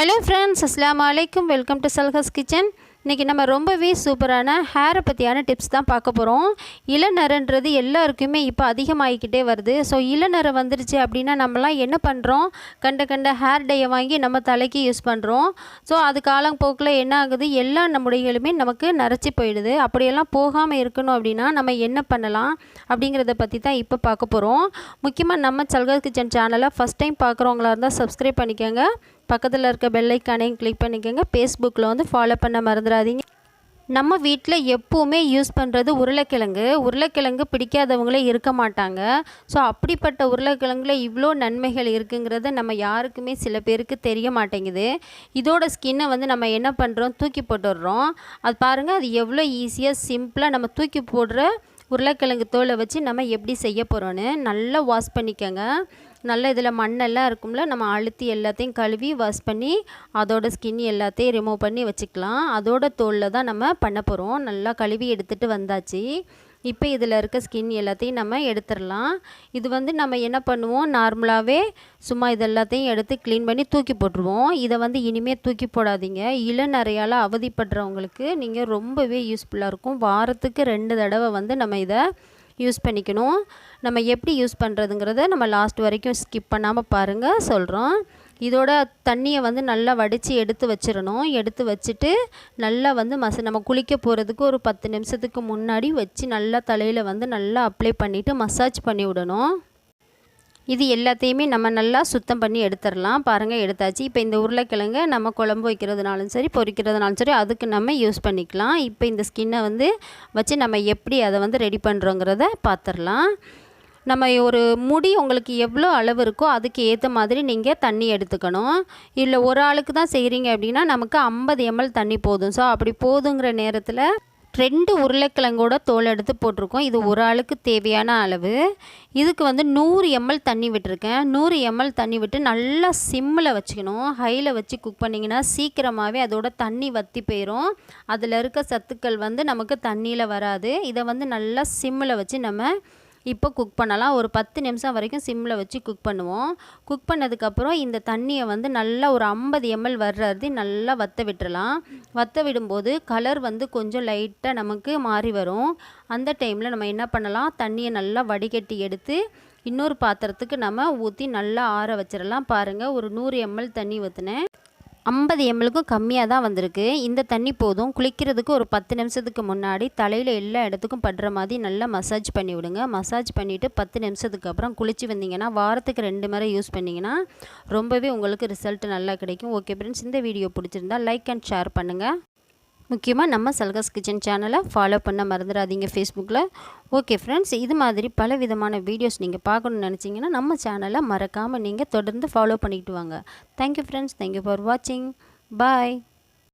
Hello friends, அஸ்ஸலாமு அலைக்கும். Welcome to சல்ஹஸ் கிச்சன். இன்றைக்கி நம்ம ரொம்பவே சூப்பரான ஹேரை பற்றியான டிப்ஸ் தான் பார்க்க போகிறோம். இளநரன்றது எல்லாருக்குமே இப்போ அதிகமாகிக்கிட்டே வருது. ஸோ இளநரை வந்துருச்சு அப்படின்னா நம்மலாம் என்ன பண்ணுறோம், கண்ட ஹேர் டையை வாங்கி நம்ம தலைக்கு யூஸ் பண்ணுறோம். ஸோ அது காலப்போக்கில் என்ன ஆகுது, எல்லா முடிகளுமே நமக்கு நரைச்சி போயிடுது. அப்படியெல்லாம் போகாமல் இருக்கணும் அப்படின்னா நம்ம என்ன பண்ணலாம் அப்படிங்கிறத பற்றி தான் இப்போ பார்க்க போகிறோம். முக்கியமாக நம்ம சல்ஹஸ் கிச்சன் சேனலை ஃபஸ்ட் டைம் பார்க்குறவங்களா இருந்தால் சப்ஸ்கிரைப் பண்ணிக்கோங்க. பக்கத்தில் இருக்க பெல் ஐக்கானையும் கிளிக் பண்ணிக்கோங்க. ஃபேஸ்புக்கில் வந்து ஃபாலோ பண்ண மறந்துடாதீங்க. நம்ம வீட்டில் எப்போவுமே யூஸ் பண்ணுறது உருளைக்கிழங்கு பிடிக்காதவங்களே இருக்க மாட்டாங்க. ஸோ அப்படிப்பட்ட உருளைக்கிழங்குல இவ்வளோ நன்மைகள் இருக்குங்கிறத நம்ம யாருக்குமே சில பேருக்கு தெரிய மாட்டேங்குது. இதோட ஸ்கின்னை வந்து நம்ம என்ன பண்ணுறோம், தூக்கி போட்டுடுறோம். அது பாருங்கள், அது எவ்வளோ ஈஸியாக சிம்பிளாக நம்ம தூக்கி போடுற உருளைக்கிழங்கு தோலை வச்சு நம்ம எப்படி செய்ய போகிறோன்னு நல்லா வாஷ் பண்ணிக்கோங்க. நல்லா இதில் மண்ணெல்லாம் இருக்கும்ல, நம்ம அழுத்தி எல்லாத்தையும் கழுவி வாஷ் பண்ணி அதோட ஸ்கின் எல்லாத்தையும் ரிமூவ் பண்ணி வச்சுக்கலாம். அதோட தோலில் தான் நம்ம பண்ண போகிறோம். நல்லா கழுவி எடுத்துகிட்டு வந்தாச்சு. இப்போ இதில் இருக்க ஸ்கின் எல்லாத்தையும் நம்ம எடுத்துடலாம். இது வந்து நம்ம என்ன பண்ணுவோம், நார்மலாகவே சும்மா இது எல்லாத்தையும் எடுத்து க்ளீன் பண்ணி தூக்கி போட்டுருவோம். இதை வந்து இனிமேல் தூக்கி போடாதீங்க. இளநரையால் அவதிப்படுறவங்களுக்கு நீங்கள் ரொம்பவே யூஸ்ஃபுல்லாக இருக்கும். வாரத்துக்கு 2 தடவை வந்து நம்ம இதை யூஸ் பண்ணிக்கணும். நம்ம எப்படி யூஸ் பண்ணுறதுங்கிறத நம்ம லாஸ்ட் வரைக்கும் ஸ்கிப் பண்ணாமல் பாருங்கள், சொல்கிறோம். இதோட தண்ணியை வந்து நல்லா வடித்து எடுத்து வச்சிடணும். எடுத்து வச்சுட்டு நல்லா வந்து நம்ம குளிக்க போகிறதுக்கு ஒரு 10 நிமிஷத்துக்கு முன்னாடி வச்சு நல்லா தலையில் வந்து நல்லா அப்ளை பண்ணிவிட்டு மசாஜ் பண்ணி விடணும். இது எல்லாத்தையுமே நம்ம நல்லா சுத்தம் பண்ணி எடுத்துடலாம். பாருங்கள், எடுத்தாச்சு. இப்போ இந்த உருளைக்கிழங்கை நம்ம குழம்பு வைக்கிறதுனாலும் சரி, பொரிக்கிறதுனாலும் சரி, அதுக்கு நம்ம யூஸ் பண்ணிக்கலாம். இப்போ இந்த ஸ்கின்னை வந்து வச்சு நம்ம எப்படி அதை வந்து ரெடி பண்ணுறோங்கிறத பார்த்துடலாம். நம்ம ஒரு முடி உங்களுக்கு எவ்வளோ அளவு இருக்கோ அதுக்கு ஏற்ற மாதிரி நீங்கள் தண்ணி எடுத்துக்கணும். இல்லை ஒரு ஆளுக்கு தான் செய்கிறீங்க அப்படின்னா நமக்கு 50 ml தண்ணி போதும். ஸோ அப்படி போதுங்கிற நேரத்தில் 2 உருளைக்கிழங்கோட தோல் எடுத்து போட்டிருக்கோம். இது ஒரு ஆளுக்கு தேவையான அளவு. இதுக்கு வந்து 100 ml தண்ணி விட்டுருக்கேன். 100 ml தண்ணி விட்டு நல்லா சிம்மில் வச்சுக்கணும். ஹையில் வச்சு குக் பண்ணிங்கன்னா சீக்கிரமாகவே அதோட தண்ணி வற்றி போயிடும். அதில் இருக்க சத்துக்கள் வந்து நமக்கு தண்ணியில் வராது. இதை வந்து நல்லா சிம்மில் வச்சு நம்ம இப்போ குக் பண்ணலாம். ஒரு 10 நிமிஷம் வரைக்கும் சிம்மில் வச்சு குக் பண்ணுவோம். குக் பண்ணதுக்கப்புறம் இந்த தண்ணியை வந்து நல்லா ஒரு 50 ml வர்றது நல்லா வற்ற விட்டுறலாம். வற்ற விடும்போது கலர் வந்து கொஞ்சம் லைட்டாக நமக்கு மாறி வரும். அந்த டைமில் நம்ம என்ன பண்ணலாம், தண்ணியை நல்லா வடிகட்டி எடுத்து இன்னொரு பாத்திரத்துக்கு நம்ம ஊற்றி நல்லா ஆற வச்சிடலாம். பாருங்கள், ஒரு 100 ml தண்ணி ஊற்றினேன். 50 mlக்கும் கம்மியாக தான் வந்திருக்கு. இந்த தண்ணி போதும். குளிக்கிறதுக்கு ஒரு 10 நிமிஷத்துக்கு முன்னாடி தலையில் எல்லா இடத்துக்கும் படுற மாதிரி நல்லா மசாஜ் பண்ணி விடுங்க. மசாஜ் பண்ணிவிட்டு 10 நிமிஷத்துக்கு அப்புறம் குளித்து வந்தீங்கன்னா வாரத்துக்கு 2 முறை யூஸ் பண்ணிங்கன்னா ரொம்பவே உங்களுக்கு ரிசல்ட் நல்லா கிடைக்கும். ஓகே ஃப்ரெண்ட்ஸ், இந்த வீடியோ பிடிச்சிருந்தா லைக் அண்ட் ஷேர் பண்ணுங்கள். முக்கியமாக நம்ம சல்ஹஸ் கிச்சன் சேனலை ஃபாலோ பண்ண மறந்துடாதீங்க ஃபேஸ்புக்கில். ஓகே ஃப்ரெண்ட்ஸ், இது மாதிரி பல விதமான வீடியோஸ் நீங்கள் பார்க்கணுன்னு நினச்சிங்கன்னா நம்ம சேனலை மறக்காமல் நீங்கள் தொடர்ந்து ஃபாலோ பண்ணிக்கிட்டு வாங்க. தேங்க்யூ ஃப்ரெண்ட்ஸ், தேங்க்யூ ஃபார் வாட்சிங். பாய்.